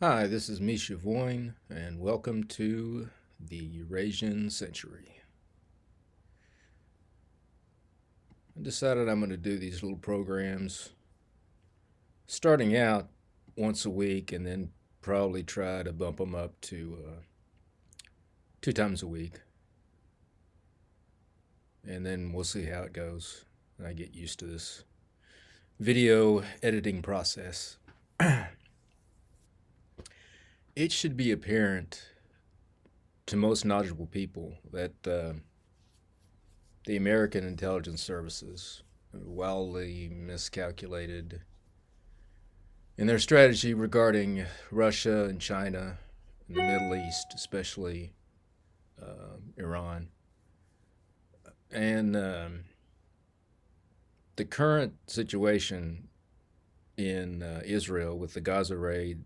Hi, this is Misha Voin, and welcome to the Eurasian Century. I decided I'm going to do these little programs starting out once a week and then probably try to bump them up to 2 times a week. And then we'll see how it goes. I get used to this video editing process. It should be apparent to most knowledgeable people that the American intelligence services are wildly miscalculated in their strategy regarding Russia and China and the Middle East, especially Iran. And the current situation in Israel with the Gaza raid,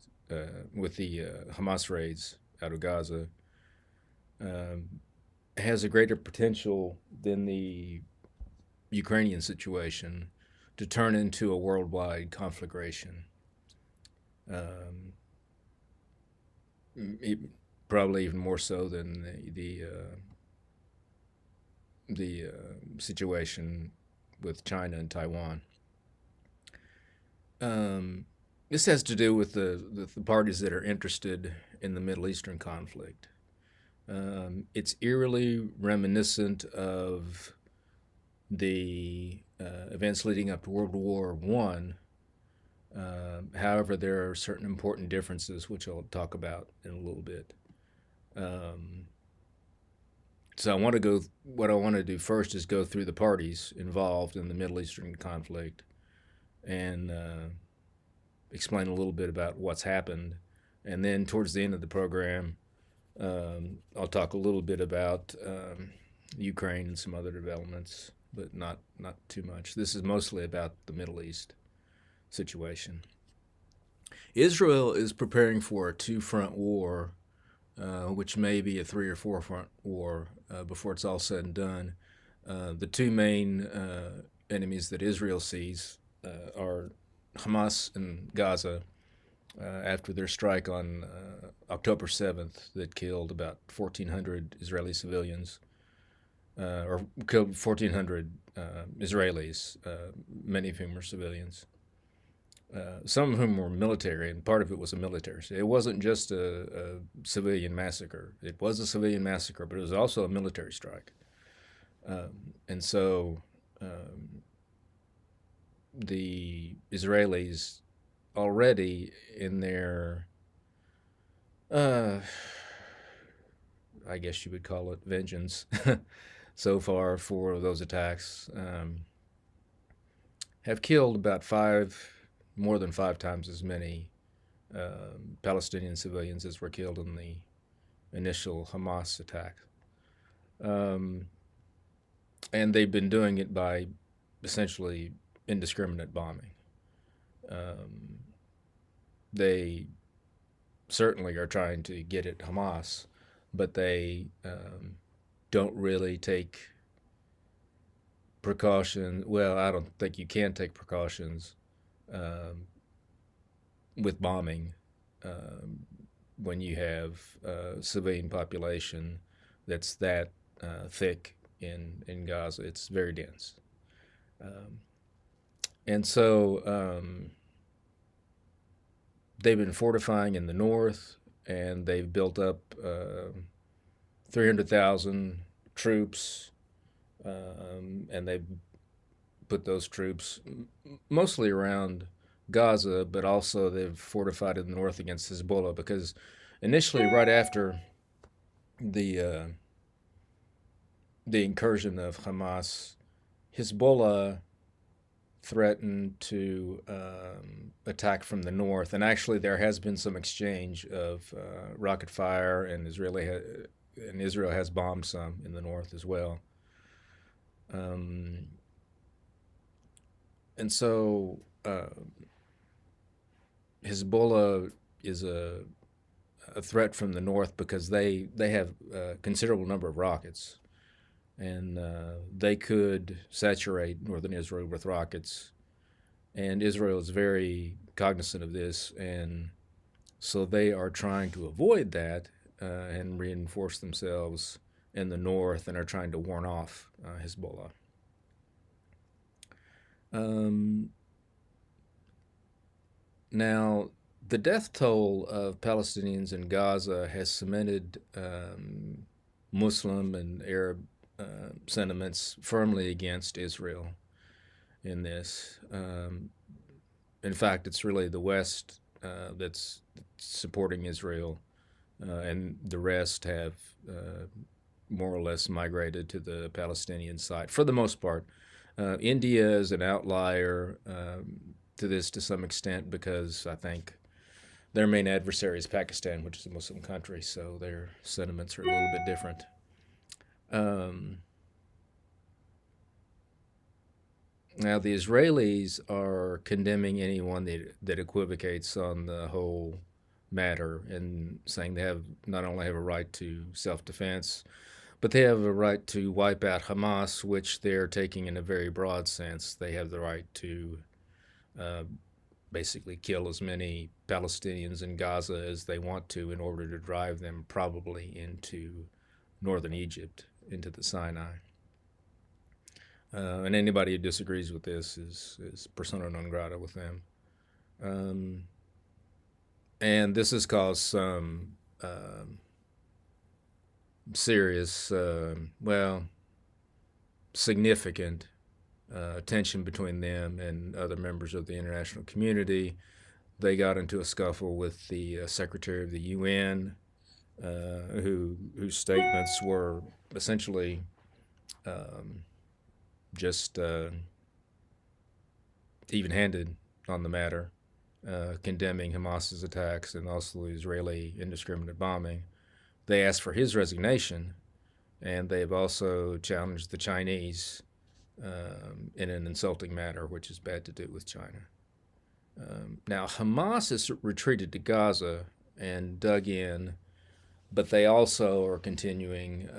with the Hamas raids out of Gaza, um, has a greater potential than the Ukrainian situation to turn into a worldwide conflagration. Um, it, Probably even more so than the situation with China and Taiwan. Um, this has to do with the parties that are interested in the Middle Eastern conflict. It's eerily reminiscent of the events leading up to World War One. However, there are certain important differences, which I'll talk about in a little bit. Um, so I want to go. What I want to do first is go through the parties involved in the Middle Eastern conflict and explain a little bit about what's happened, and then towards the end of the program, I'll talk a little bit about Ukraine and some other developments, but not too much. This is mostly about the Middle East situation. Israel is preparing for a two-front war, which may be a three or four-front war before it's all said and done. The two main enemies that Israel sees are Hamas and Gaza after their strike on October 7th that killed about 1,400 Israeli civilians, or killed 1,400 Israelis, many of whom were civilians. Some of whom were military, and part of it was a military. So it wasn't just a civilian massacre. It was a civilian massacre, but it was also a military strike. And so the Israelis already in their, uh, I guess you would call it vengeance, so far for those attacks, have killed about more than 5 times as many Palestinian civilians as were killed in the initial Hamas attack. And they've been doing it by essentially indiscriminate bombing. They certainly are trying to get at Hamas, but they don't really take precautions. Well, I don't think you can take precautions with bombing when you have a civilian population that's that thick in Gaza. It's very dense. Um, and so they've been fortifying in the north, and they've built up 300,000 troops, and they've put those troops mostly around Gaza, but also they've fortified in the north against Hezbollah because initially, right after the the incursion of Hamas, Hezbollah threatened to attack from the north, and actually there has been some exchange of rocket fire, and Israel has bombed some in the north as well. Um, and so Hezbollah is a threat from the north because they have a considerable number of rockets, and they could saturate northern Israel with rockets. And Israel is very cognizant of this, and So they are trying to avoid that and reinforce themselves in the north and are trying to warn off Hezbollah. Um, Now, the death toll of Palestinians in Gaza has cemented Muslim and Arab sentiments firmly against Israel in this. In fact, it's really the West that's supporting Israel, and the rest have more or less migrated to the Palestinian side for the most part. India is an outlier to this to some extent because I think their main adversary is Pakistan, which is a Muslim country, so their sentiments are a little bit different. Um, Now, the Israelis are condemning anyone that equivocates on the whole matter and saying they have not only have a right to self-defense, but they have a right to wipe out Hamas, which they're taking in a very broad sense. They have the right to uh, basically kill as many Palestinians in Gaza as they want to in order to drive them probably into northern Egypt, into the Sinai. And anybody who disagrees with this is persona non grata with them. Um, and this has caused some serious, well, significant tension between them and other members of the international community. They got into a scuffle with the Secretary of the UN, whose statements were essentially um, just even-handed on the matter, condemning Hamas's attacks and also the Israeli indiscriminate bombing. They asked for his resignation, and they've also challenged the Chinese in an insulting manner, which is bad to do with China. Now, Hamas has retreated to Gaza and dug in, but they also are continuing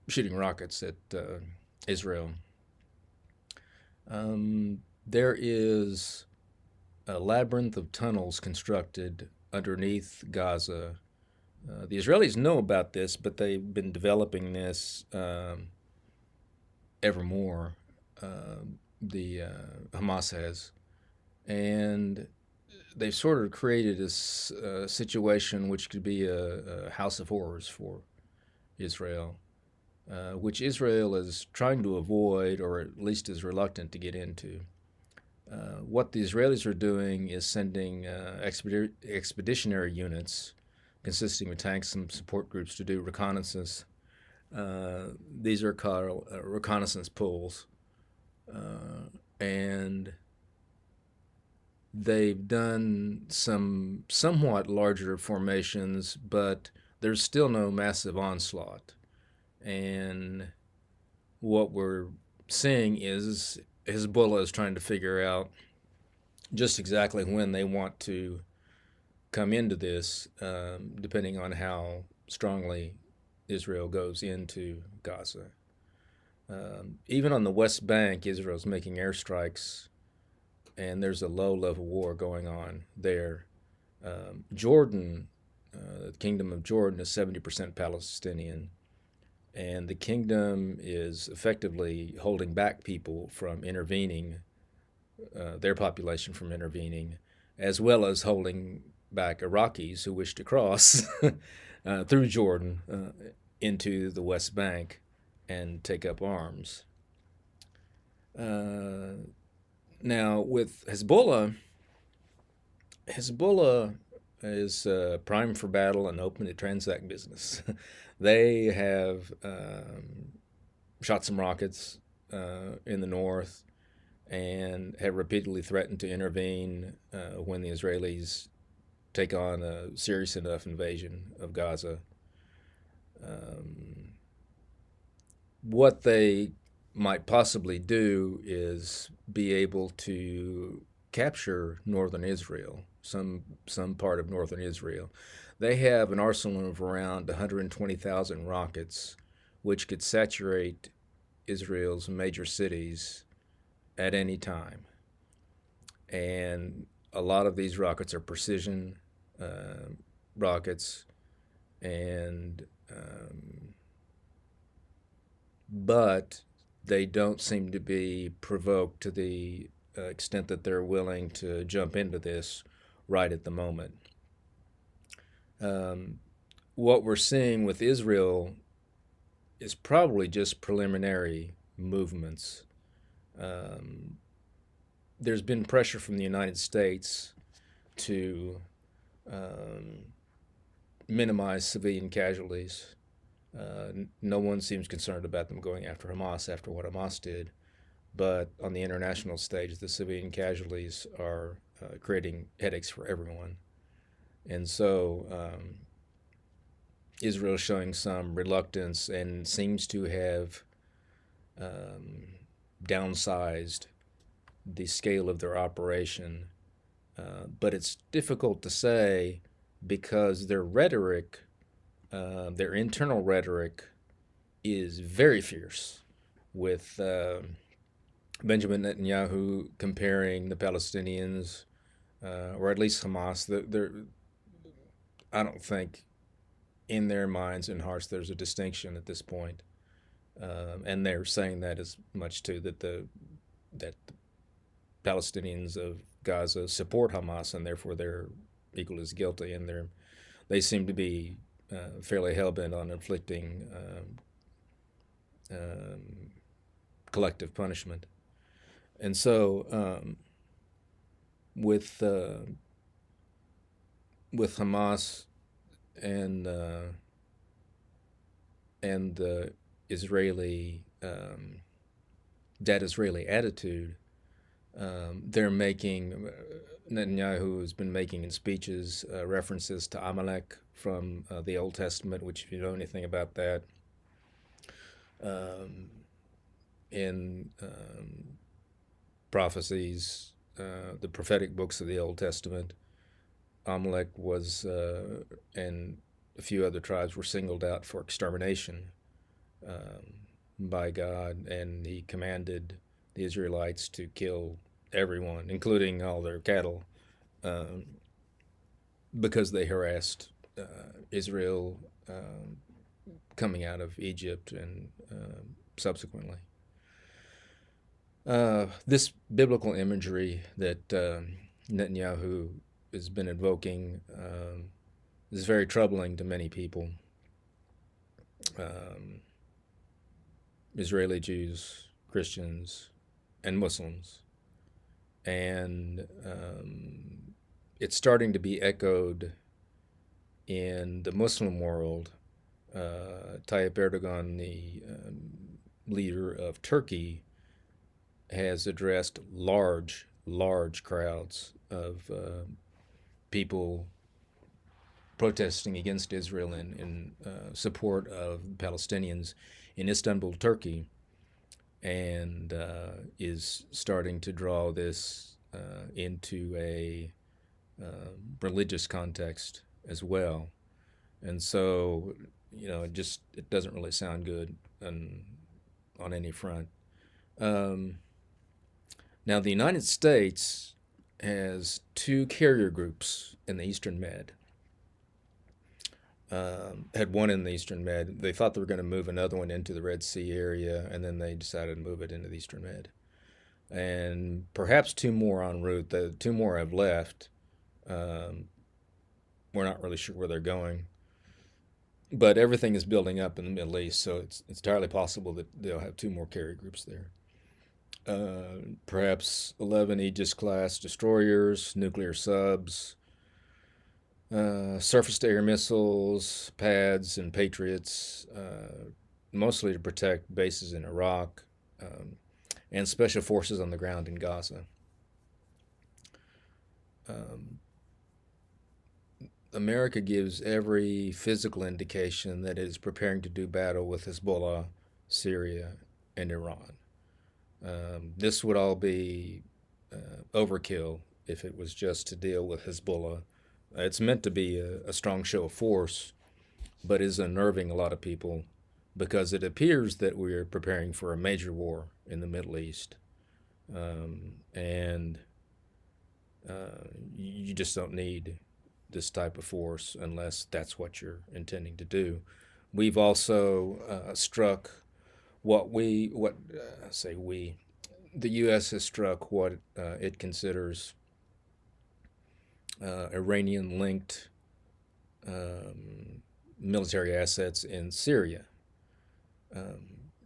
shooting rockets at Israel. There is a labyrinth of tunnels constructed underneath Gaza. The Israelis know about this, but they've been developing this ever more. The Hamas has, and they've sort of created this situation which could be a house of horrors for Israel, which Israel is trying to avoid or at least is reluctant to get into. What the Israelis are doing is sending expeditionary units consisting of tanks and support groups to do reconnaissance. These are called reconnaissance pools. And they've done some somewhat larger formations, but there's still no massive onslaught. And what we're seeing is Hezbollah is trying to figure out just exactly when they want to come into this, depending on how strongly Israel goes into Gaza. Even on the West Bank, Israel's making airstrikes, and there's a low-level war going on there. Jordan, the Kingdom of Jordan, is 70% Palestinian, and the kingdom is effectively holding back people from intervening, their population from intervening, as well as holding back Iraqis who wish to cross through Jordan into the West Bank and take up arms. Now, with Hezbollah is primed for battle and open to transact business. They have shot some rockets in the north and have repeatedly threatened to intervene when the Israelis take on a serious enough invasion of Gaza. What they might possibly do is be able to capture northern Israel, some part of northern Israel. They have an arsenal of around 120,000 rockets, which could saturate Israel's major cities at any time. And a lot of these rockets are precision. uh, rockets, and but they don't seem to be provoked to the extent that they're willing to jump into this right at the moment. Um, what we're seeing with Israel is probably just preliminary movements. Um, there's been pressure from the United States to um, minimize civilian casualties. No one seems concerned about them going after Hamas after what Hamas did. But on the international stage, the civilian casualties are creating headaches for everyone. And so Israel is showing some reluctance and seems to have um, downsized the scale of their operation. But it's difficult to say because their rhetoric, their internal rhetoric, is very fierce with Benjamin Netanyahu comparing the Palestinians, or at least Hamas. I don't think in their minds and hearts there's a distinction at this point. And they're saying that as much too that the Palestinians of Gaza support Hamas and therefore they're equal as guilty, and they seem to be fairly hell bent on inflicting um, collective punishment. And so with with Hamas and the Israeli that Israeli attitude, they're making Netanyahu has been making in speeches references to Amalek from the Old Testament, which if you know anything about that, um, in prophecies, the prophetic books of the Old Testament, Amalek was and a few other tribes were singled out for extermination by God, and He commanded the Israelites to kill everyone, including all their cattle, um, because they harassed Israel coming out of Egypt and subsequently. This biblical imagery that Netanyahu has been invoking is very troubling to many people. Um, Israeli Jews, Christians, and Muslims. And it's starting to be echoed in the Muslim world. Tayyip Erdogan, the leader of Turkey, has addressed large crowds of people protesting against Israel in support of Palestinians in Istanbul, Turkey, and is starting to draw this into a religious context as well. And so, it doesn't really sound good on any front. Um, Now, the United States has two carrier groups in the Eastern Med. Had one in the Eastern Med. They thought they were going to move another one into the Red Sea area, and then they decided to move it into the Eastern Med. And perhaps two more en route. The two more have left. Um, we're not really sure where they're going. But everything is building up in the Middle East, so it's entirely possible that they'll have two more carrier groups there. Perhaps 11 Aegis class destroyers, nuclear subs, surface to air missiles, pads, and Patriots, mostly to protect bases in Iraq, and special forces on the ground in Gaza. Um, America gives every physical indication that it is preparing to do battle with Hezbollah, Syria, and Iran. This would all be overkill if it was just to deal with Hezbollah. It's meant to be a strong show of force, but is unnerving a lot of people because it appears that we're preparing for a major war in the Middle East. And you just don't need this type of force unless that's what you're intending to do. We've also struck what say we, the U.S. has struck what it considers Iranian-linked military assets in Syria.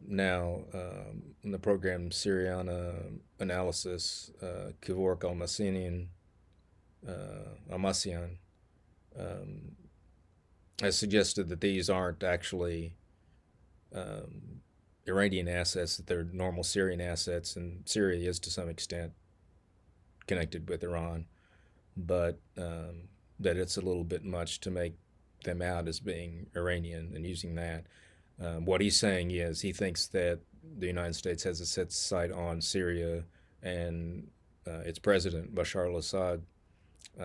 Now, in the program Syriana analysis, Kevork Almasian um, has suggested that these aren't actually Iranian assets, that they're normal Syrian assets, and Syria is to some extent connected with Iran, but that it's a little bit much to make them out as being Iranian and using that. What he's saying is he thinks that the United States has a set sight on Syria and its president, Bashar al Assad,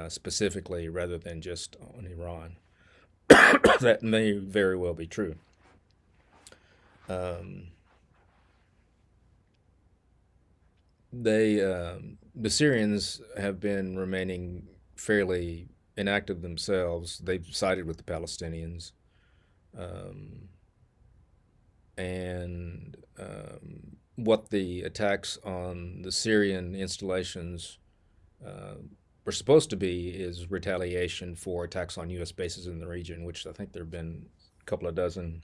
specifically, rather than just on Iran. That may very well be true. Um, the Syrians have been remaining fairly inactive themselves. They've sided with the Palestinians, um, and what the attacks on the Syrian installations uh, were supposed to be is retaliation for attacks on U.S. bases in the region, which I think there have been a couple of dozen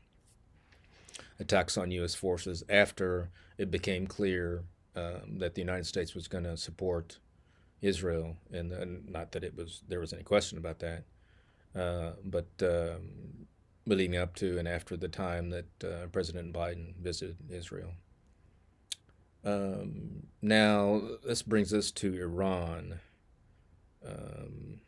attacks on U.S. forces after it became clear that the United States was going to support Israel, and not that there was any question about that, but leading up to and after the time that President Biden visited Israel. Now, this brings us to Iran. Um,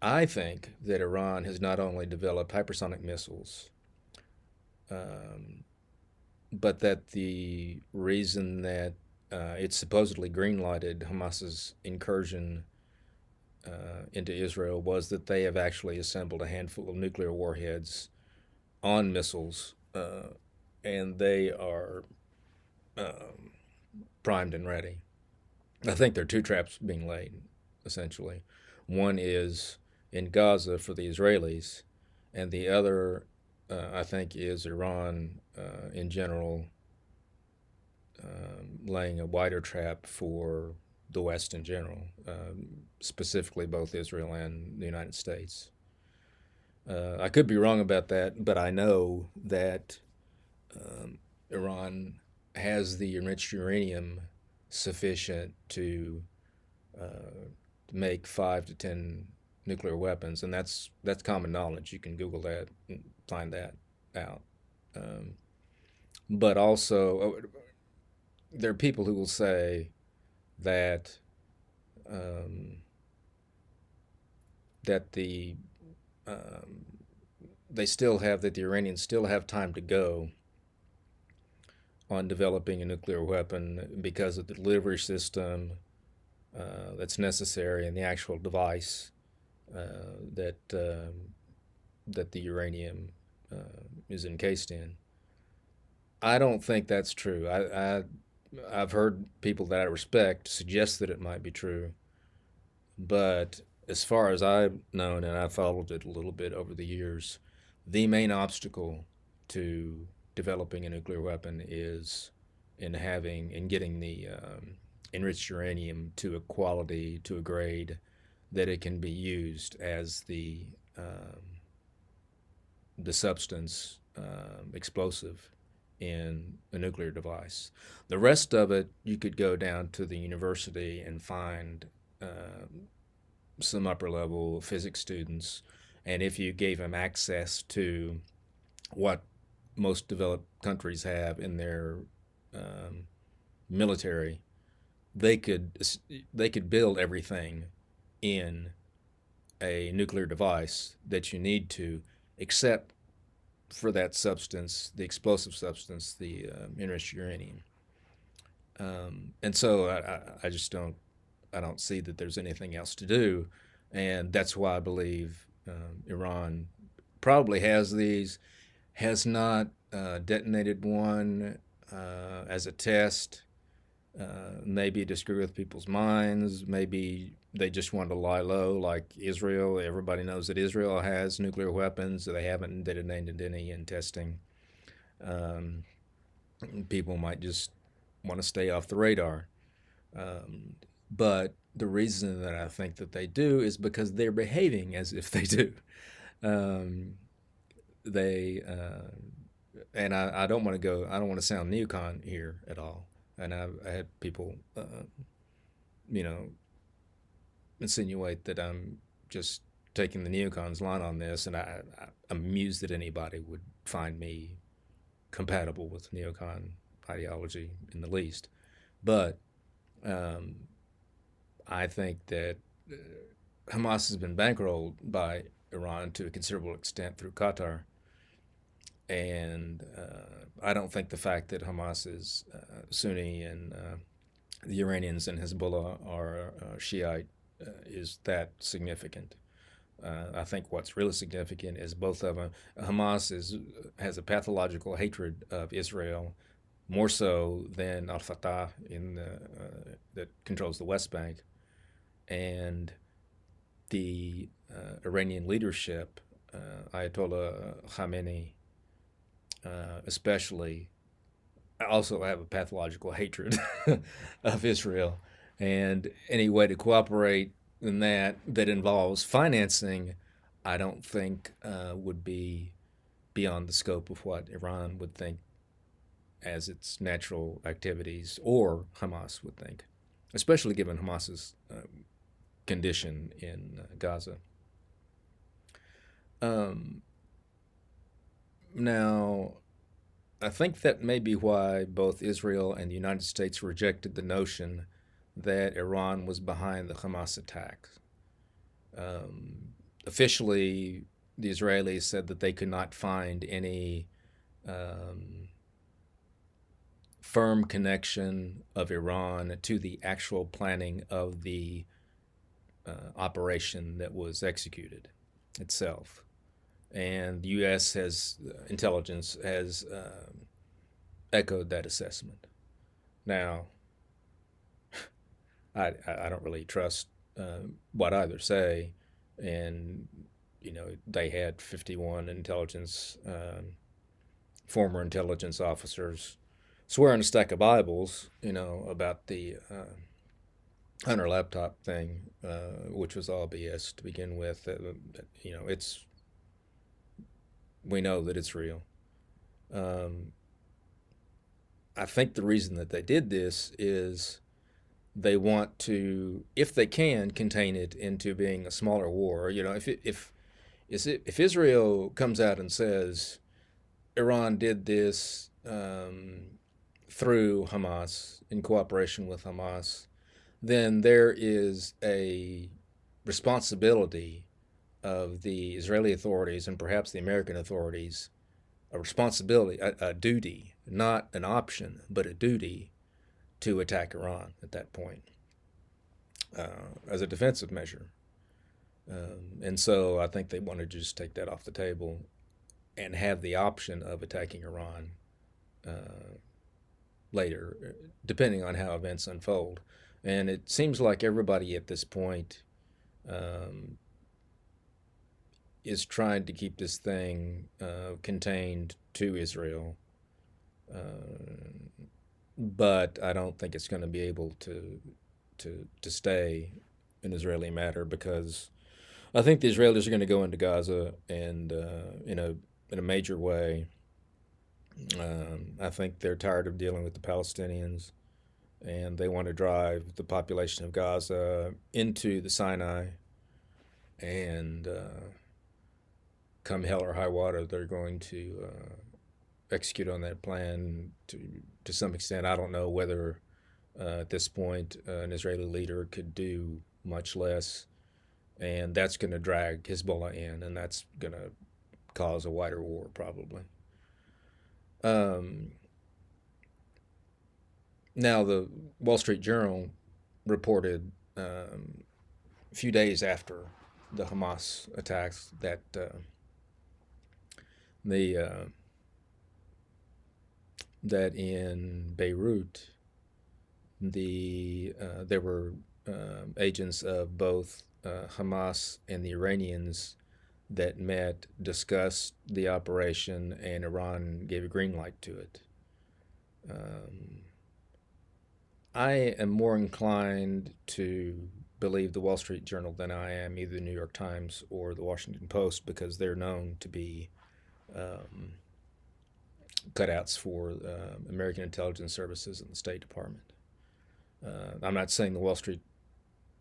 I think that Iran has not only developed hypersonic missiles, um, but that the reason that it supposedly greenlighted Hamas's incursion into Israel was that they have actually assembled a handful of nuclear warheads on missiles, and they are um, primed and ready. I think there are two traps being laid, essentially. One is in Gaza for the Israelis, and the other, I think, is Iran in general, laying a wider trap for the West in general, specifically both Israel and the United States. I could be wrong about that, but I know that Iran has the enriched uranium sufficient to make 5 to 10 nuclear weapons, and that's common knowledge. You can Google that and find that out. Um, but also, there are people who will say that um, that um, the Iranians still have time to go on developing a nuclear weapon because of the delivery system that's necessary and the actual device that that the uranium is encased in. I don't think that's true. I've heard people that I respect suggest that it might be true, but as far as I've known, and I've followed it a little bit over the years, the main obstacle to developing a nuclear weapon is in getting the enriched uranium to a quality, to a grade that it can be used as the substance explosive in a nuclear device. The rest of it, you could go down to the university and find some upper level physics students, and if you gave them access to what most developed countries have in their um, military, they could they could build everything in a nuclear device that you need to, except for that substance, the explosive substance, the enriched uranium. And so I just I don't see that there's anything else to do, and that's why I believe Iran probably has these, has not detonated one as a test, Maybe disagree with people's minds. Maybe they just want to lie low, like Israel. Everybody knows that Israel has nuclear weapons. They haven't detonated any in testing. Um, People might just want to stay off the radar. Um, but the reason that I think that they do is because they're behaving as if they do. Um, they and I don't want to go. I don't want to sound neocon here at all. And I had people, you know, insinuate that I'm just taking the neocons' line on this, and I'm amused that anybody would find me compatible with neocon ideology in the least. But um, I think that Hamas has been bankrolled by Iran to a considerable extent through Qatar. And I don't think the fact that Hamas is Sunni and the Iranians and Hezbollah are Shiite is that significant. I think what's really significant is both of them. Hamas has a pathological hatred of Israel, more so than Al Fatah that controls the West Bank, and the Iranian leadership, Ayatollah Khamenei, especially, also have a pathological hatred of Israel, and any way to cooperate in that involves financing, I don't think would be beyond the scope of what Iran would think as its natural activities, or Hamas would think, especially given Hamas's condition in Gaza. Um, Now, I think that may be why both Israel and the United States rejected the notion that Iran was behind the Hamas attacks. Officially, the Israelis said that they could not find any um, firm connection of Iran to the actual planning of the operation that was executed itself. And the U.S. has intelligence has echoed that assessment. Now, I don't really trust what either say, and they had 51 intelligence former intelligence officers swearing a stack of Bibles, about the Hunter laptop thing, which was all BS to begin with. It's we know that it's real. Um, I think the reason that they did this is they want to, if they can, contain it into being a smaller war. If Israel comes out and says Iran did this through Hamas in cooperation with Hamas, then there is a responsibility of the Israeli authorities and perhaps the American authorities, a responsibility, a duty, not an option, but a duty to attack Iran at that point as a defensive measure. And so I think they want to just take that off the table and have the option of attacking Iran later, depending on how events unfold. And it seems like everybody at this point is trying to keep this thing contained to Israel. But I don't think it's going to be able to stay an Israeli matter, because I think the Israelis are going to go into Gaza and in a major way. I think they're tired of dealing with the Palestinians, and they want to drive the population of Gaza into the Sinai, and come hell or high water, they're going to execute on that plan to some extent. I don't know whether at this point an Israeli leader could do much less, and that's going to drag Hezbollah in, and that's going to cause a wider war probably. Now, the Wall Street Journal reported a few days after the Hamas attacks that that in Beirut There were agents of both Hamas and the Iranians that met, discussed the operation, and Iran gave a green light to it. Um, I am more inclined to believe the Wall Street Journal than I am either the New York Times or the Washington Post, because they're known to be um, cutouts for American intelligence services and the State Department. I'm not saying the Wall Street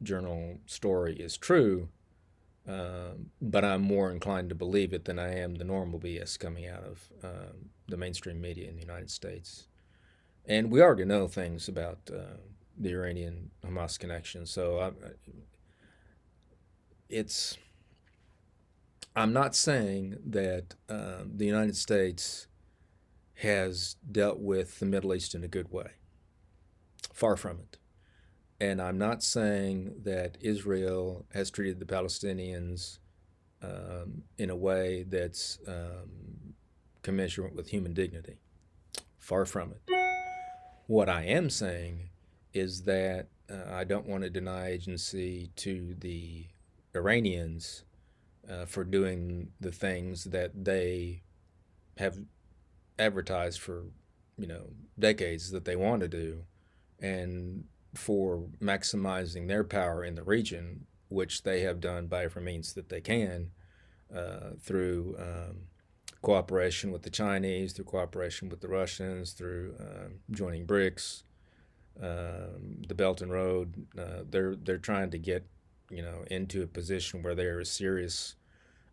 Journal story is true, but I'm more inclined to believe it than I am the normal BS coming out of the mainstream media in the United States. And we already know things about the Iranian Hamas connection, so it's. I'm not saying that the United States has dealt with the Middle East in a good way. Far from it. And I'm not saying that Israel has treated the Palestinians in a way that's commensurate with human dignity. Far from it. What I am saying is that I don't want to deny agency to the Iranians for doing the things that they have advertised for, decades that they want to do, and for maximizing their power in the region, which they have done by every means that they can, through cooperation with the Chinese, through cooperation with the Russians, through joining BRICS, the Belt and Road. They're trying to get into a position where they're a serious.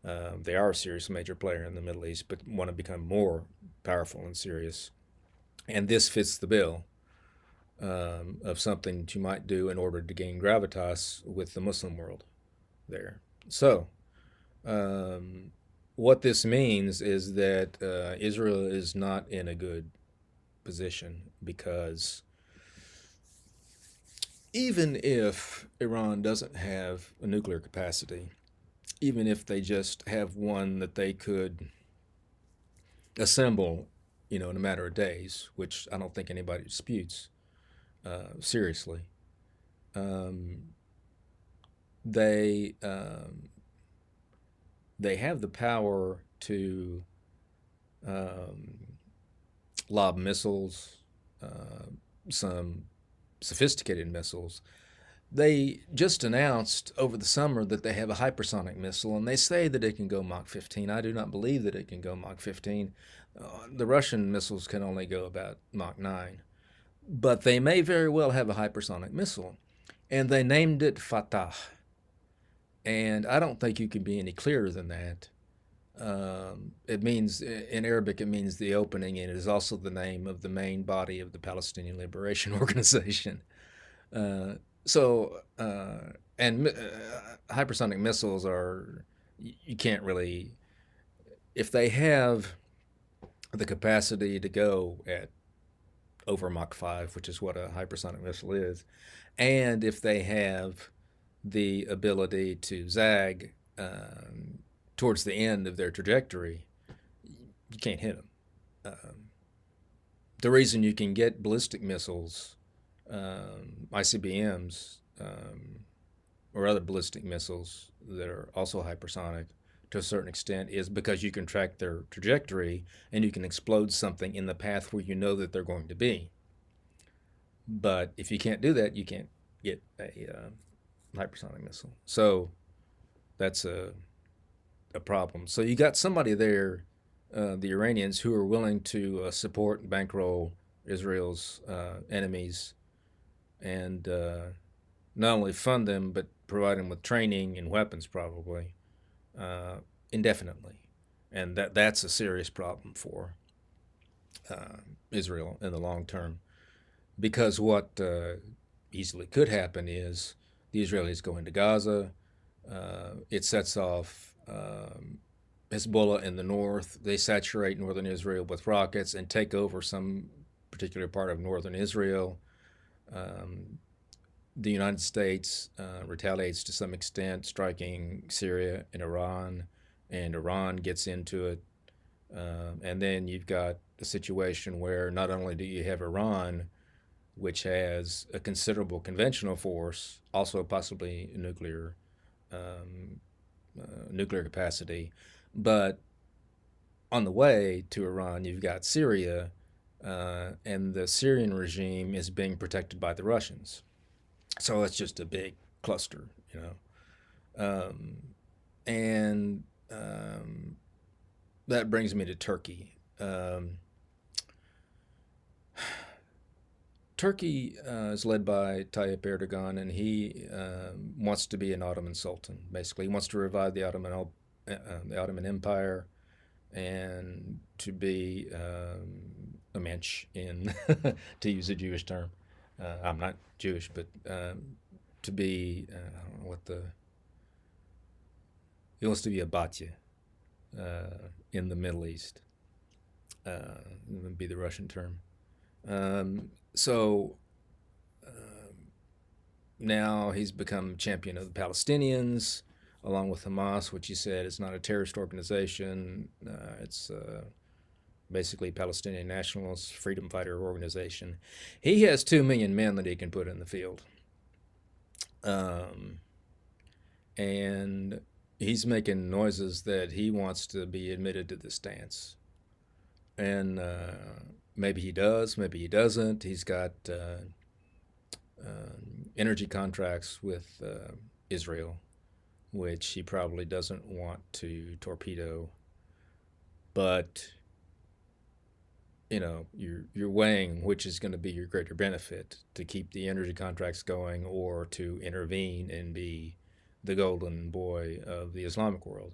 They are a serious major player in the Middle East, but want to become more powerful and serious. And this fits the bill of something that you might do in order to gain gravitas with the Muslim world there. So, what this means is that Israel is not in a good position, because even if Iran doesn't have a nuclear capacity, even if they just have one that they could assemble, in a matter of days, which I don't think anybody disputes, seriously, um, they they have the power to um, lob missiles, some sophisticated missiles. They just announced over the summer that they have a hypersonic missile, and they say that it can go Mach 15. I do not believe that it can go Mach 15. The Russian missiles can only go about Mach 9. But they may very well have a hypersonic missile. And they named it Fatah. And I don't think you can be any clearer than that. It means, in Arabic, it means the opening, and it is also the name of the main body of the Palestinian Liberation Organization. Uh, and hypersonic missiles are, you can't really, if they have the capacity to go at over Mach 5, which is what a hypersonic missile is, and if they have the ability to zag towards the end of their trajectory, you can't hit them. The reason you can get ballistic missiles, ICBMs, or other ballistic missiles that are also hypersonic to a certain extent, is because you can track their trajectory and you can explode something in the path where you know that they're going to be. But if you can't do that, you can't get a hypersonic missile. So that's a problem. So you got somebody there, the Iranians, who are willing to support and bankroll Israel's enemies, and not only fund them, but provide them with training and weapons, probably indefinitely. And that's a serious problem for Israel in the long term, because what easily could happen is the Israelis go into Gaza. It sets off Hezbollah in the north. They saturate northern Israel with rockets and take over some particular part of northern Israel. The United States retaliates to some extent, striking Syria and Iran gets into it. And then you've got a situation where not only do you have Iran which has a considerable conventional force, also possibly um, nuclear capacity. But on the way to Iran, you've got Syria, and the Syrian regime is being protected by the Russians. So it's just a big cluster, you know. And that brings me to Turkey. Turkey is led by Tayyip Erdogan, and he wants to be an Ottoman Sultan. Basically, he wants to revive the Ottoman Empire and to be a mensch in, to use a Jewish term. I'm not Jewish, but to be I don't know what the he wants to be a batya in the Middle East. Would be the Russian term. So now he's become champion of the Palestinians, along with Hamas, which he said is not a terrorist organization. It's basically Palestinian nationalist freedom fighter organization. He has 2 million men that he can put in the field, um, and he's making noises that he wants to be admitted to this dance. And maybe he does, maybe he doesn't. He's got energy contracts with Israel, which he probably doesn't want to torpedo. But you're weighing which is going to be your greater benefit, to keep the energy contracts going or to intervene and be the golden boy of the Islamic world.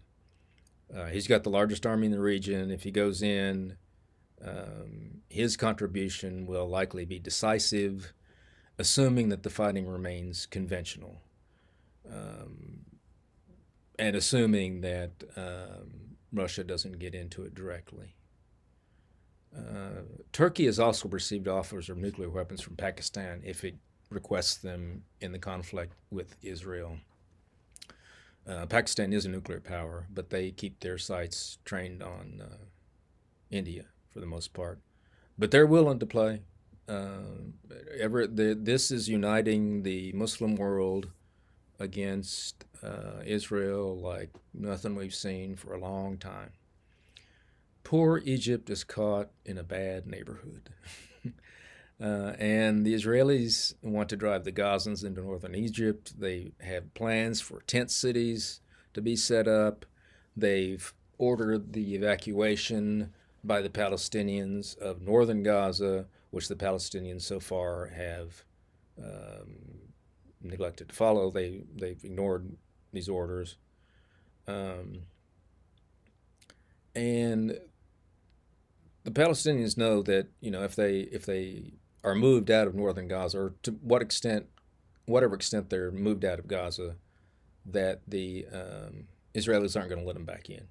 He's got the largest army in the region. If he goes in, his contribution will likely be decisive, assuming that the fighting remains conventional, um, and assuming that Russia doesn't get into it directly. Turkey has also received offers of nuclear weapons from Pakistan if it requests them in the conflict with Israel. Pakistan is a nuclear power, but they keep their sights trained on India for the most part. But they're willing to play. This is uniting the Muslim world against Israel like nothing we've seen for a long time. Poor Egypt is caught in a bad neighborhood. And the Israelis want to drive the Gazans into northern Egypt. They have plans for tent cities to be set up. They've ordered the evacuation by the Palestinians of northern Gaza, which the Palestinians so far have neglected to follow. They've ignored these orders. And the Palestinians know that if they are moved out of northern Gaza, or to whatever extent they're moved out of Gaza, that the Israelis aren't going to let them back in,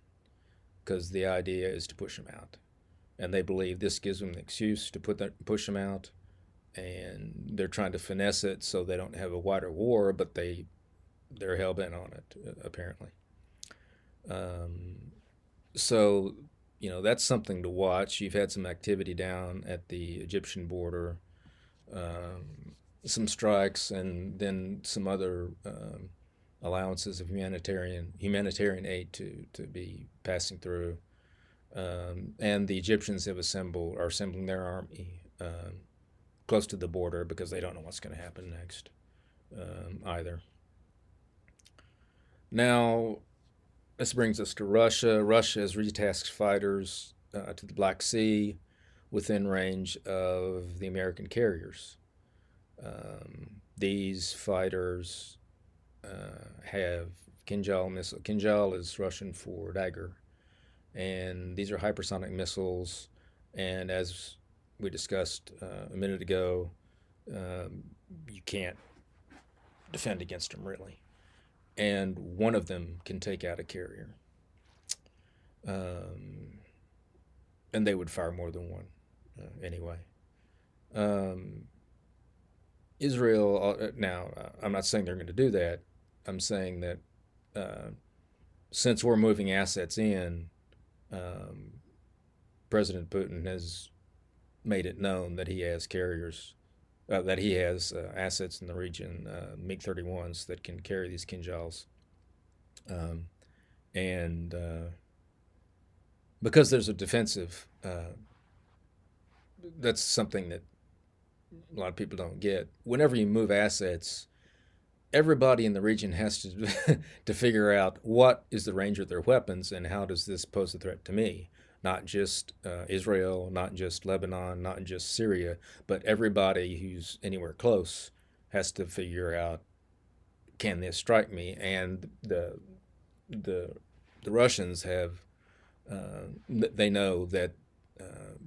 because the idea is to push them out, and they believe this gives them an excuse to push them out, and they're trying to finesse it so they don't have a wider war, but they're hell bent on it apparently. So that's something to watch. You've had some activity down at the Egyptian border, some strikes, and then some other allowances of humanitarian aid to be passing through. And the Egyptians are assembling their army close to the border because they don't know what's going to happen next either. Now, this brings us to Russia. Russia has retasked fighters to the Black Sea within range of the American carriers. These fighters have Kinjal missile. Kinjal is Russian for dagger, and these are hypersonic missiles. And as we discussed a minute ago, you can't defend against them really. And one of them can take out a carrier. And they would fire more than one anyway. Israel, now, I'm not saying they're going to do that. I'm saying that since we're moving assets in, President Putin has made it known that he has carriers that he has assets in the region, MiG-31s that can carry these Kinjals, um, and because there's a defensive, that's something that a lot of people don't get. Whenever you move assets, everybody in the region has to to figure out what is the range of their weapons and how does this pose a threat to me. Not just Israel, not just Lebanon, not just Syria, but everybody who's anywhere close has to figure out, can this strike me? And the the Russians have they know that uh,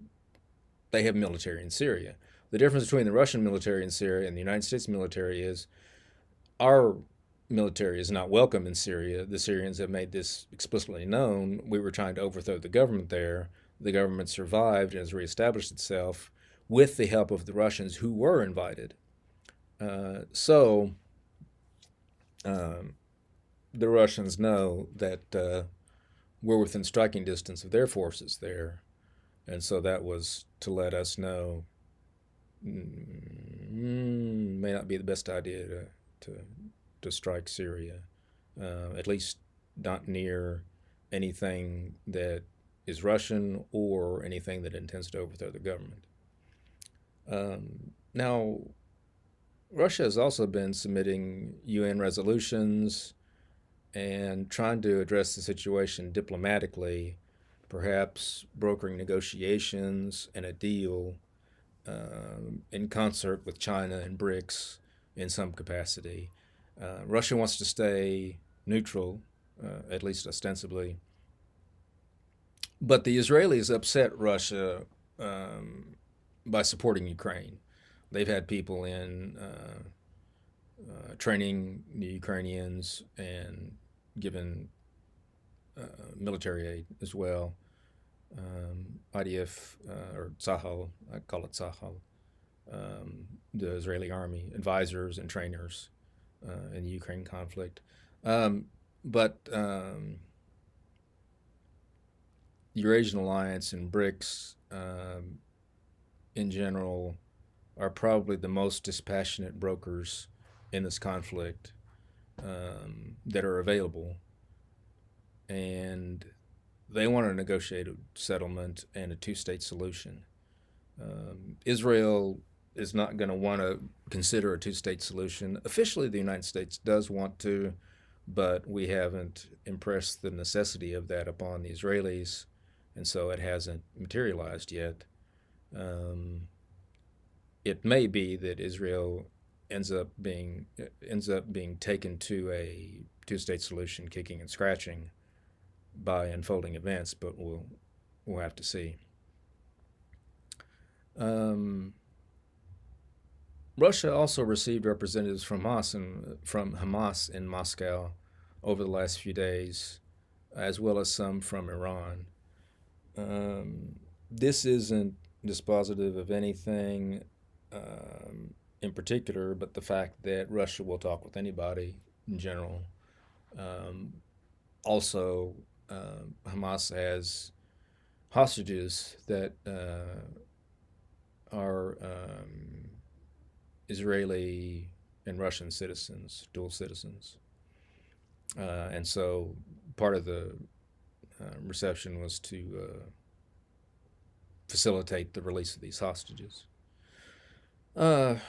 they have military in Syria. The difference between the Russian military in Syria and the United States military is our military is not welcome in Syria. The Syrians have made this explicitly known. We were trying to overthrow the government there. The government survived and has reestablished itself with the help of the Russians who were invited. So um, the Russians know that we're within striking distance of their forces there. And so that was to let us know may not be the best idea to, to strike Syria, at least not near anything that is Russian or anything that intends to overthrow the government. Now, Russia has also been submitting UN resolutions and trying to address the situation diplomatically, perhaps brokering negotiations and a deal in concert with China and BRICS in some capacity. Russia wants to stay neutral, at least ostensibly, but the Israelis upset Russia by supporting Ukraine. They've had people in training the Ukrainians and given military aid as well. IDF or Tzahal, I call it Tzahal, the Israeli army, advisors and trainers in the Ukraine conflict. But Eurasian Alliance and BRICS in general are probably the most dispassionate brokers in this conflict that are available. And they want to negotiate a settlement and a two-state solution. Israel is not going to want to consider a two-state solution. Officially, the United States does want to, but we haven't impressed the necessity of that upon the Israelis, and so it hasn't materialized yet. It may be that Israel ends up being taken to a two-state solution, kicking and scratching, by unfolding events, but we'll have to see. Russia also received representatives from Hamas in Moscow over the last few days, as well as some from Iran. This isn't dispositive of anything in particular, but the fact that Russia will talk with anybody in general. Also, Hamas has hostages that are Israeli and Russian citizens, dual citizens. And so part of the reception was to facilitate the release of these hostages. Now,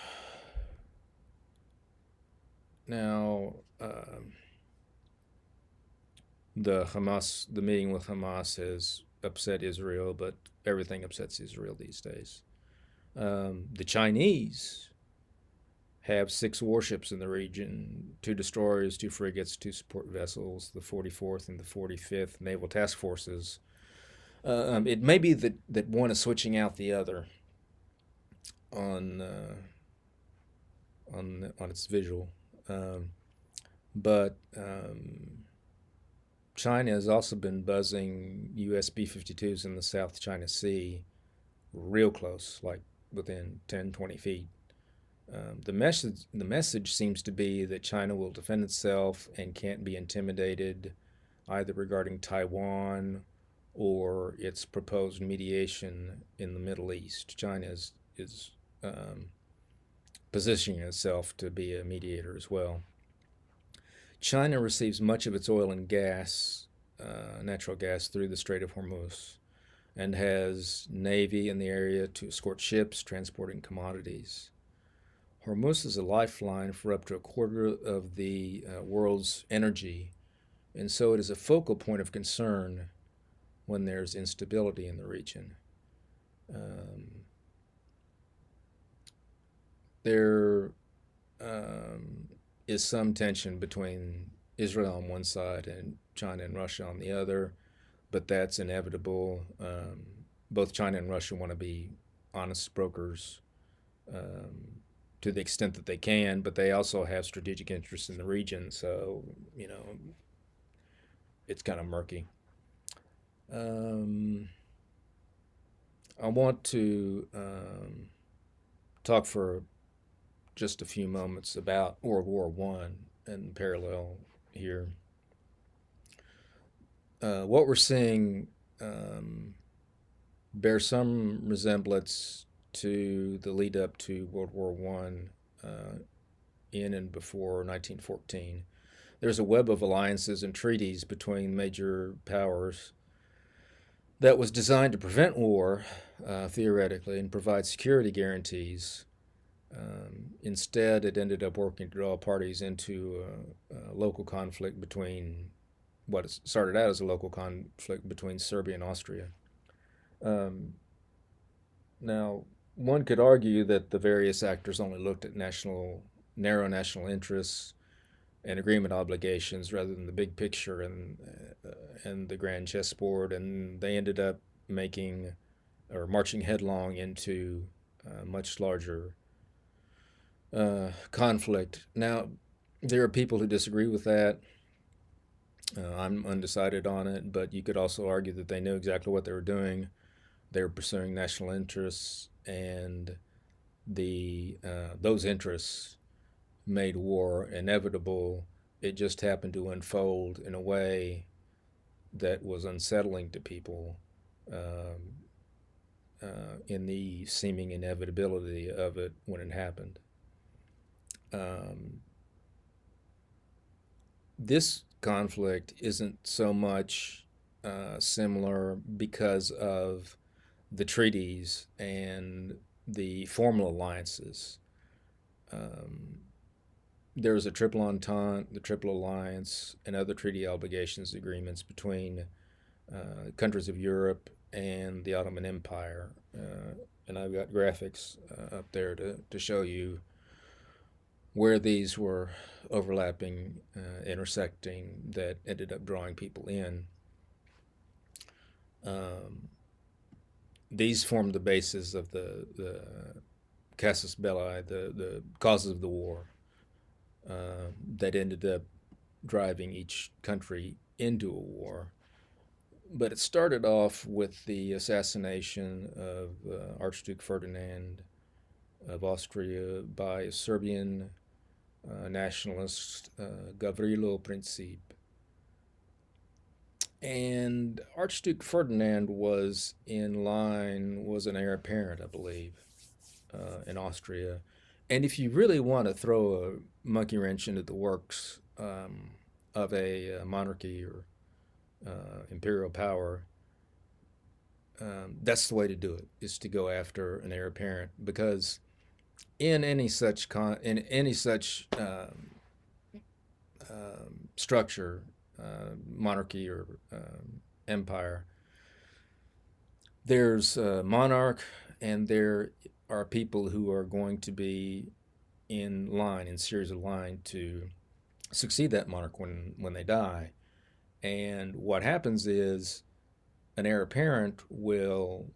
the meeting with Hamas has upset Israel, but everything upsets Israel these days. The Chinese have 6 warships in the region, 2 destroyers, 2 frigates, 2 support vessels, the 44th and the 45th Naval Task Forces. It may be that one is switching out the other on its visual, but China has also been buzzing US B-52s in the South China Sea real close, like within 10, 20 feet. The message seems to be that China will defend itself and can't be intimidated, either regarding Taiwan or its proposed mediation in the Middle East. China is positioning itself to be a mediator as well. China receives much of its oil and gas, natural gas, through the Strait of Hormuz and has navy in the area to escort ships transporting commodities. Hormuz is a lifeline for up to a quarter of the world's energy, and so it is a focal point of concern when there's instability in the region. Um, there is some tension between Israel on one side and China and Russia on the other, but that's inevitable. Both China and Russia want to be honest brokers to the extent that they can, but they also have strategic interests in the region, so, it's kind of murky. Um, I want to talk for just a few moments about World War One and parallel here. What we're seeing bears some resemblance to the lead up to World War One in and before 1914. There's a web of alliances and treaties between major powers that was designed to prevent war, theoretically, and provide security guarantees. Instead, it ended up working to draw parties into a local conflict between what started out as a local conflict between Serbia and Austria. Um, Now, one could argue that the various actors only looked at narrow national interests and agreement obligations rather than the big picture and the grand chessboard, and they ended up making or marching headlong into much larger conflict. Now, there are people who disagree with that. I'm undecided on it, but you could also argue that they knew exactly what they were doing. They were pursuing national interests, and those interests made war inevitable. It just happened to unfold in a way that was unsettling to people in the seeming inevitability of it when it happened. Um, this conflict isn't so much similar because of the treaties and the formal alliances. Um, there's a triple entente, the triple alliance, and other treaty obligations agreements between countries of Europe and the Ottoman Empire. And I've got graphics up there to show you where these were overlapping, intersecting, that ended up drawing people in. Um, these formed the basis of the casus belli, the causes of the war that ended up driving each country into a war. But it started off with the assassination of Archduke Ferdinand of Austria by a Serbian nationalist, Gavrilo Princip. And Archduke Ferdinand was an heir apparent, I believe, in Austria. And if you really want to throw a monkey wrench into the works of a monarchy or imperial power, that's the way to do it, is to go after an heir apparent, because in any such structure, monarchy or empire, there's a monarch, and there are people who are going to be in series of line to succeed that monarch when they die. And what happens is an heir apparent will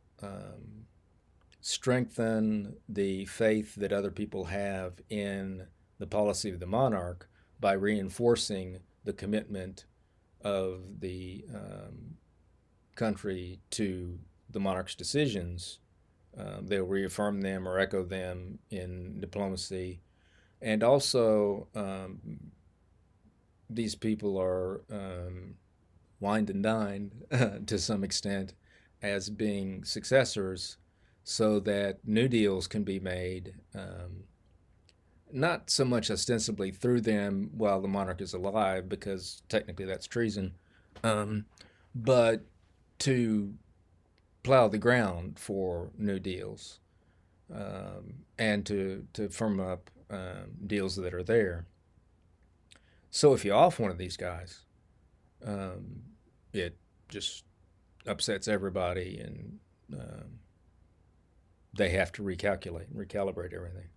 strengthen the faith that other people have in the policy of the monarch by reinforcing the commitment of the country to the monarch's decisions. They'll reaffirm them or echo them in diplomacy. And also, these people are wined and dined to some extent as being successors, so that new deals can be made not so much ostensibly through them while the monarch is alive, because technically that's treason, um, but to plow the ground for new deals, and to firm up deals that are there. So if you off one of these guys, um, it just upsets everybody, and um, they have to recalculate and recalibrate everything.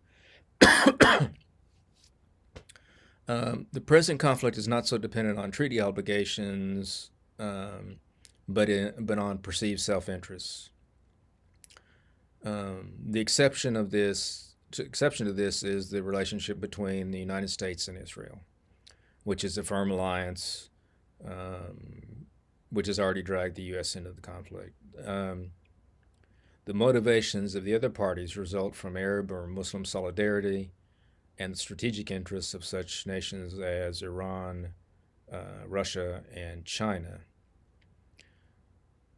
The present conflict is not so dependent on treaty obligations, um, but on perceived self-interests. The exception to this is the relationship between the United States and Israel, which is a firm alliance, um, which has already dragged the U.S. into the conflict. The motivations of the other parties result from Arab or Muslim solidarity and the strategic interests of such nations as Iran, Russia, and China.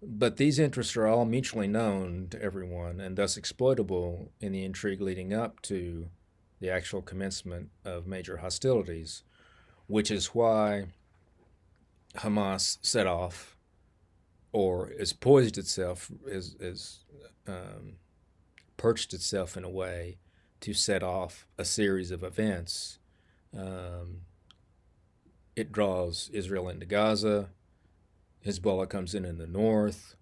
But these interests are all mutually known to everyone and thus exploitable in the intrigue leading up to the actual commencement of major hostilities, which is why Hamas set off or has poised itself, is perched itself in a way to set off a series of events. Um, it draws Israel into Gaza. Hezbollah comes in the north.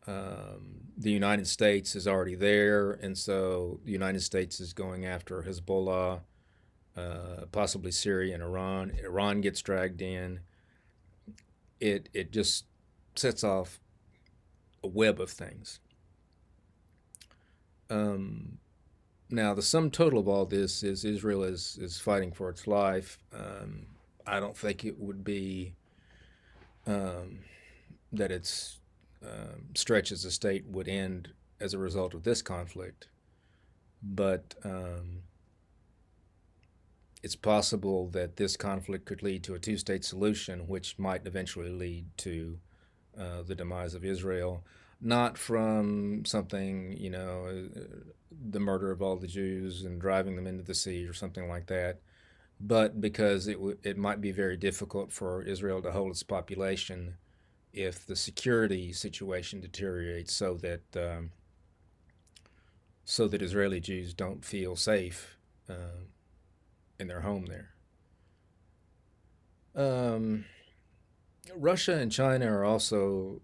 The United States is already there, and so the United States is going after Hezbollah, possibly Syria and Iran. Iran gets dragged in. It just sets off a web of things. Now, the sum total of all this is Israel is fighting for its life. I don't think it would be that its stretch as a state would end as a result of this conflict, but it's possible that this conflict could lead to a two-state solution, which might eventually lead to the demise of Israel, not from something, the murder of all the Jews and driving them into the sea or something like that, but because it might be very difficult for Israel to hold its population if the security situation deteriorates, so that Israeli Jews don't feel safe in their home there. Um, Russia and China are also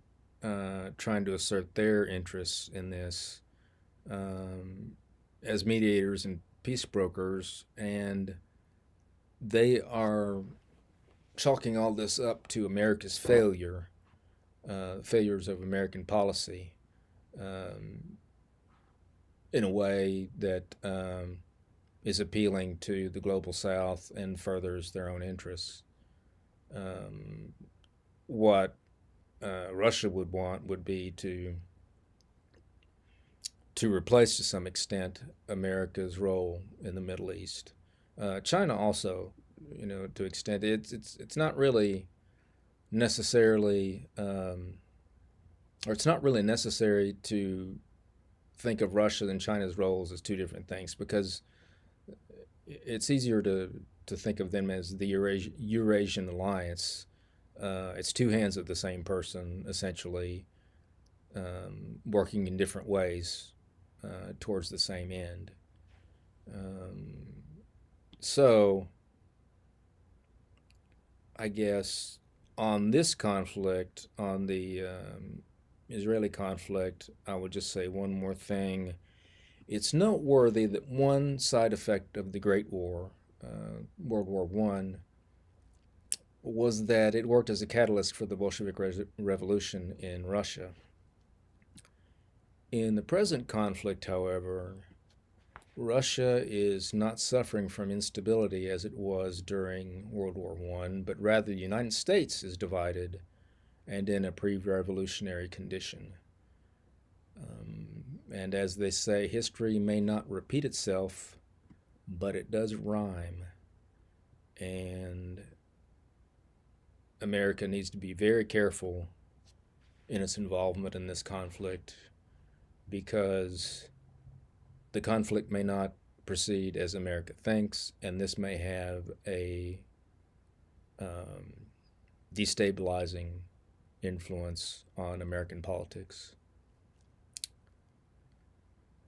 trying to assert their interests in this, um, as mediators and peace brokers, and they are chalking all this up to America's failures of American policy, um, in a way that is appealing to the global South and furthers their own interests. Um, what Russia would want would be to replace to some extent America's role in the Middle East. China also, to extent it's not really necessarily, or it's not really necessary to think of Russia and China's roles as two different things, because it's easier to think of them as the Eurasian alliance. It's two hands of the same person, essentially, working in different ways towards the same end. Um, so, I guess on this conflict, on the Israeli conflict, I would just say one more thing. It's noteworthy that one side effect of the Great War, World War I, was that it worked as a catalyst for the Bolshevik Revolution in Russia. In the present conflict, however, Russia is not suffering from instability as it was during World War I, but rather the United States is divided and in a pre-revolutionary condition. And as they say, history may not repeat itself, but it does rhyme. And America needs to be very careful in its involvement in this conflict, because the conflict may not proceed as America thinks, and this may have a um, destabilizing influence on American politics.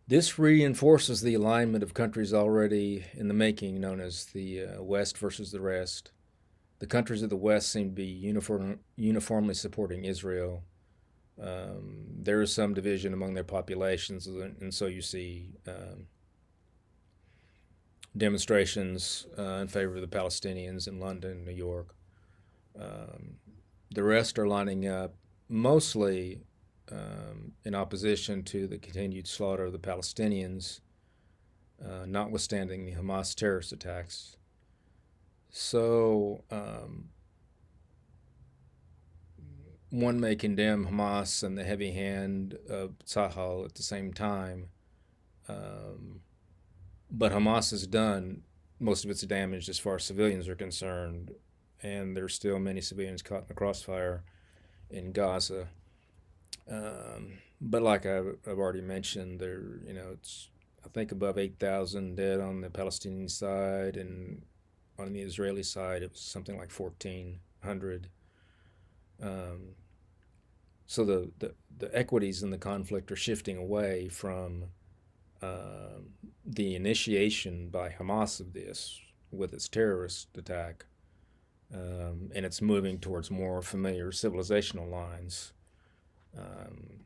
This reinforces the alignment of countries already in the making, known as the West versus the rest. The countries of the West seem to be uniformly supporting Israel. There is some division among their populations, and so you see demonstrations in favor of the Palestinians in London, New York. Um, the rest are lining up mostly in opposition to the continued slaughter of the Palestinians, notwithstanding the Hamas terrorist attacks. So one may condemn Hamas and the heavy hand of Tzahal at the same time, um, but Hamas has done most of its damage as far as civilians are concerned, and there's still many civilians caught in the crossfire in Gaza. But like I've already mentioned, it's I think above 8,000 dead on the Palestinian side, and on the Israeli side it was something like 1,400. Um, so the equities in the conflict are shifting away from the initiation by Hamas of this with its terrorist attack, and it's moving towards more familiar civilizational lines. Um,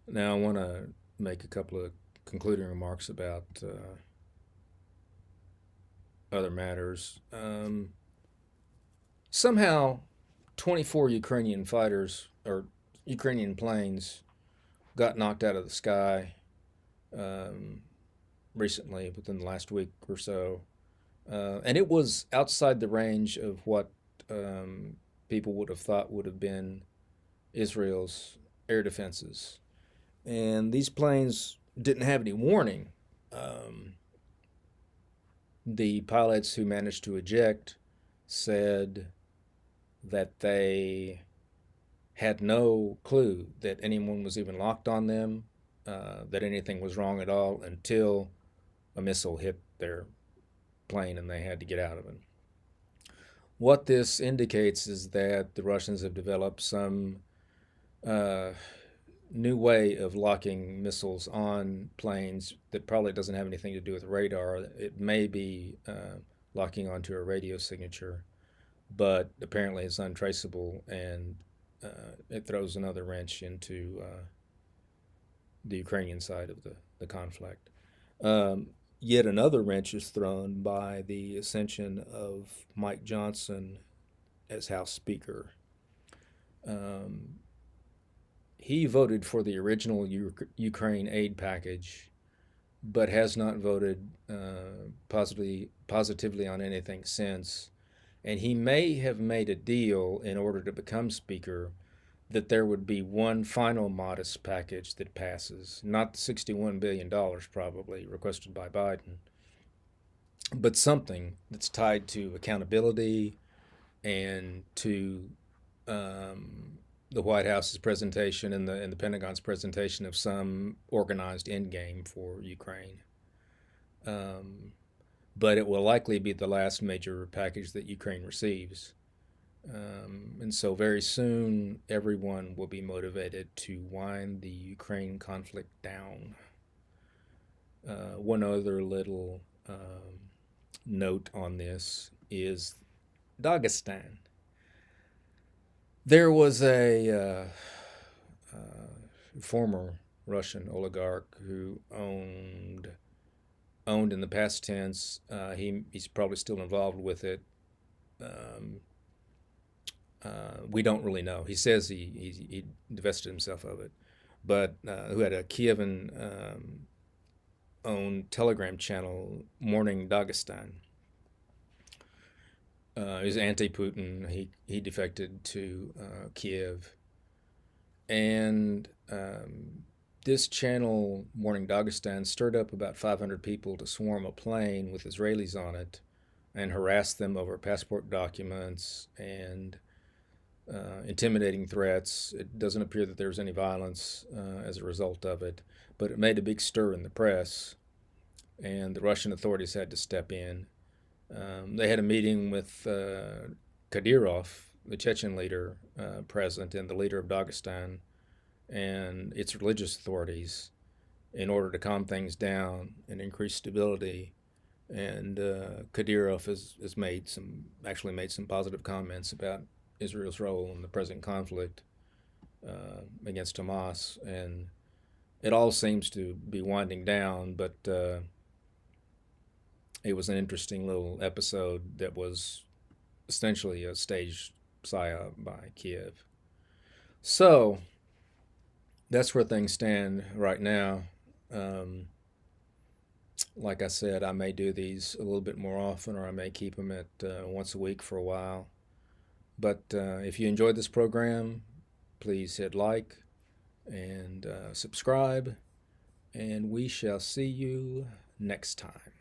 Now, I want to make a couple of concluding remarks about other matters. Somehow, 24 Ukrainian fighters or Ukrainian planes got knocked out of the sky um, recently, within the last week or so. And it was outside the range of what people would have thought would have been Israel's air defenses. And these planes didn't have any warning. Um, the pilots who managed to eject said that they had no clue that anyone was even locked on them, that anything was wrong at all until a missile hit their plane and they had to get out of it. What this indicates is that the Russians have developed some uh, new way of locking missiles on planes that probably doesn't have anything to do with radar. It may be locking onto a radio signature, but apparently it's untraceable, and it throws another wrench into the Ukrainian side of the conflict. Um, Yet another wrench is thrown by the ascension of Mike Johnson as House Speaker. Um, he voted for the original Ukraine aid package, but has not voted positively on anything since. And he may have made a deal in order to become Speaker that there would be one final modest package that passes, not the $61 billion probably requested by Biden, but something that's tied to accountability and to the White House's presentation and the Pentagon's presentation of some organized end game for Ukraine. Um, but it will likely be the last major package that Ukraine receives. And so very soon, everyone will be motivated to wind the Ukraine conflict down. One other little note on this is Dagestan. There was a former Russian oligarch who owned in the past tense. He's probably still involved with it. Um, we don't really know. He says he divested himself of it, but who had a Kievan owned Telegram channel, Morning Dagestan. He was anti-Putin. He defected to Kiev, and this channel, Morning Dagestan, stirred up about 500 people to swarm a plane with Israelis on it and harass them over passport documents and intimidating threats. It doesn't appear that there was any violence as a result of it, but it made a big stir in the press, and the Russian authorities had to step in. They had a meeting with Kadyrov, the Chechen leader, present, and the leader of Dagestan, and its religious authorities, in order to calm things down and increase stability. And Kadyrov has actually made some positive comments about Israel's role in the present conflict against Hamas, and it all seems to be winding down. But it was an interesting little episode that was essentially a staged psyop by Kiev. So that's where things stand right now. Um, like I said, I may do these a little bit more often, or I may keep them at once a week for a while. But if you enjoyed this program, please hit like and subscribe, and we shall see you next time.